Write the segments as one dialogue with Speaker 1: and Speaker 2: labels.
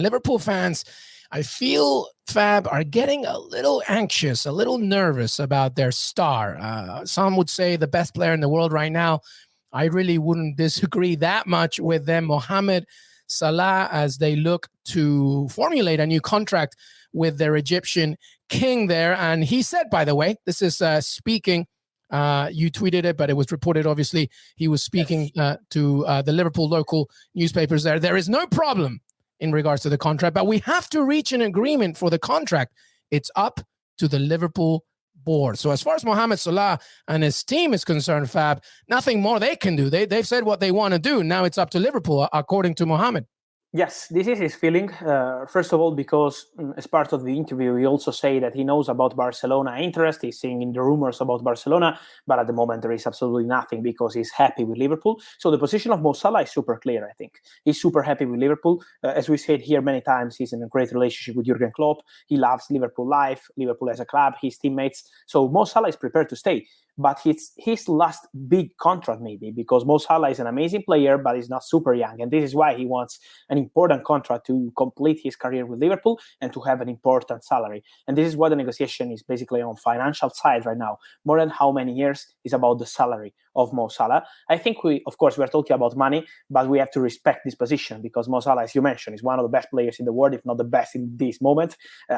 Speaker 1: Liverpool fans, I feel, Fab, are getting a little anxious, a little nervous about their star. Some would say the best player in the world right now. I really wouldn't disagree that much with them. Mohamed Salah, as they look to formulate a new contract with their Egyptian king there. And he said, by the way, this is speaking, you tweeted it, but it was reported, obviously, he was speaking to the Liverpool local newspapers there. There is no problem in regards to the contract, but we have to reach an agreement for the contract. It's up to the Liverpool board. So as far as Mohamed Salah and his team is concerned, Fab, nothing more they can do. They've said what they want to do. Now it's up to Liverpool, according to Mohamed.
Speaker 2: Yes, this is his feeling. First of all, because as part of the interview, he also said that he knows about Barcelona interest. He's seeing in the rumors about Barcelona, but at the moment there is absolutely nothing because he's happy with Liverpool. So the position of Mo Salah is super clear, I think. He's super happy with Liverpool. As we said here many times, he's in a great relationship with Jurgen Klopp. He loves Liverpool life, Liverpool as a club, his teammates. So Mo Salah is prepared to stay. But it's his last big contract, maybe, because Mo Salah is an amazing player, but he's not super young. And this is why he wants an important contract to complete his career with Liverpool and to have an important salary. And this is what the negotiation is basically on financial side right now. More than how many years is about the salary of Mo Salah. I think we're talking about money, but we have to respect this position because Mo Salah, as you mentioned, is one of the best players in the world, if not the best in this moment.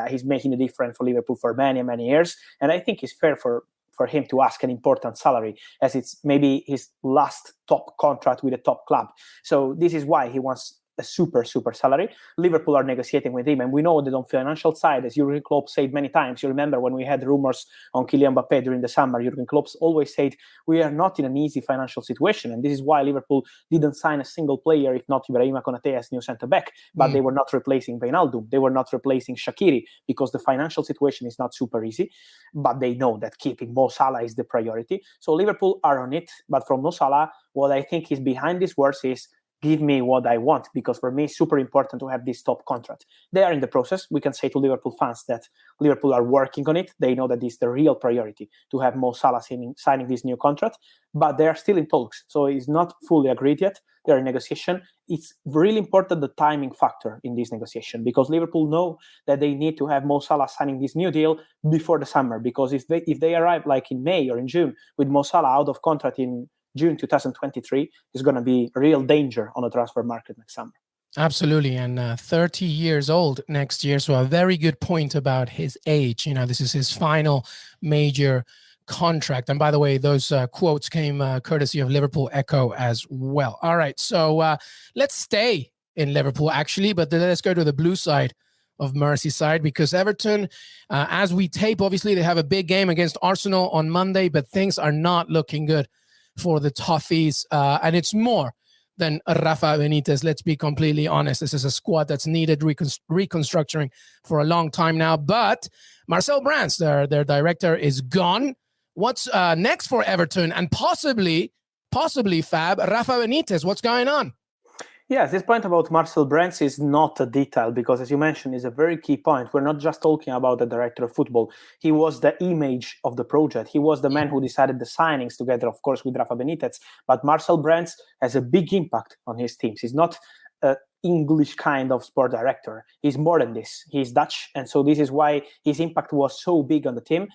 Speaker 2: He's making a difference for Liverpool for many, many years. And I think it's fair for him to ask an important salary, as it's maybe his last top contract with a top club. So this is why he wants a super salary. Liverpool are negotiating with him, and we know that on financial side, as Jurgen Klopp said many times, you remember when we had rumors on Kylian Mbappé during the summer, Jurgen Klopp always said, we are not in an easy financial situation, and this is why Liverpool didn't sign a single player, if not Ibrahima Konate as new centre-back, but they were not replacing Wijnaldum, they were not replacing Shaqiri, because the financial situation is not super easy, but they know that keeping Mo Salah is the priority. So Liverpool are on it, but from Mo Salah, what I think is behind these words is, give me what I want, because for me, it's super important to have this top contract. They are in the process. We can say to Liverpool fans that Liverpool are working on it. They know that this is the real priority, to have Mo Salah signing this new contract, but they are still in talks. So it's not fully agreed yet. They're in negotiation. It's really important, the timing factor in this negotiation, because Liverpool know that they need to have Mo Salah signing this new deal before the summer, because if they arrive like in May or in June with Mo Salah out of contract in June 2023, is going to be a real danger on the transfer market next summer.
Speaker 1: Absolutely. And 30 years old next year. So a very good point about his age. You know, this is his final major contract. And by the way, those quotes came courtesy of Liverpool Echo as well. All right. So let's stay in Liverpool, actually, but let's go to the blue side of Merseyside, because Everton, as we tape, obviously they have a big game against Arsenal on Monday, but things are not looking good for the Toffees, and it's more than Rafa Benitez. Let's be completely honest. This is a squad that's needed reconstructing for a long time now. But Marcel Brands, their director, is gone. What's next for Everton? And possibly, Fab, Rafa Benitez, what's going on?
Speaker 2: Yes, this point about Marcel Brands is not a detail, because, as you mentioned, is a very key point. We're not just talking about the director of football. He was the image of the project. He was the man who decided the signings together, of course, with Rafa Benitez. But Marcel Brands has a big impact on his teams. He's not an English kind of sport director. He's more than this. He's Dutch. And so this is why his impact was so big on the team.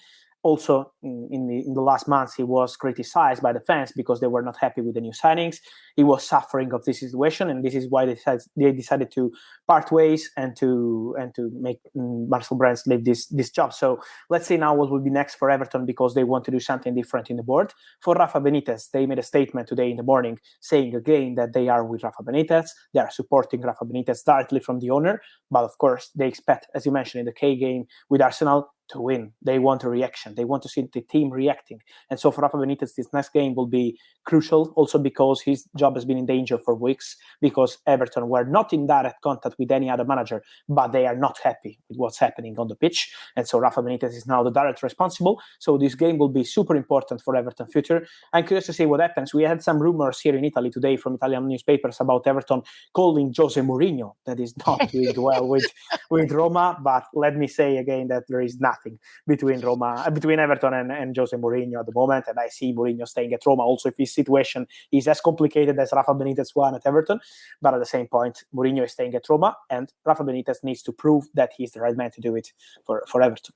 Speaker 2: Also, in the last months, he was criticized by the fans because they were not happy with the new signings. He was suffering of this situation, and this is why they decided to part ways and to make Marcel Brands leave this job. So let's see now what will be next for Everton, because they want to do something different in the board. For Rafa Benitez, they made a statement today in the morning saying again that they are with Rafa Benitez. They are supporting Rafa Benitez directly from the owner, but of course they expect, as you mentioned, in the K game with Arsenal, to win. They want a reaction. They want to see the team reacting. And so for Rafa Benitez, this next game will be crucial, also because his job has been in danger for weeks, because Everton were not in direct contact with any other manager, but they are not happy with what's happening on the pitch. And so Rafa Benitez is now the direct responsible. So this game will be super important for Everton future. I'm curious to see what happens. We had some rumors here in Italy today from Italian newspapers about Everton calling Jose Mourinho. That is not doing well with Roma, but let me say again that there is nothing nothing between Everton and Jose Mourinho at the moment. And I see Mourinho staying at Roma also if his situation is as complicated as Rafa Benitez one at Everton. But at the same point, Mourinho is staying at Roma, and Rafa Benitez needs to prove that he's the right man to do it for Everton.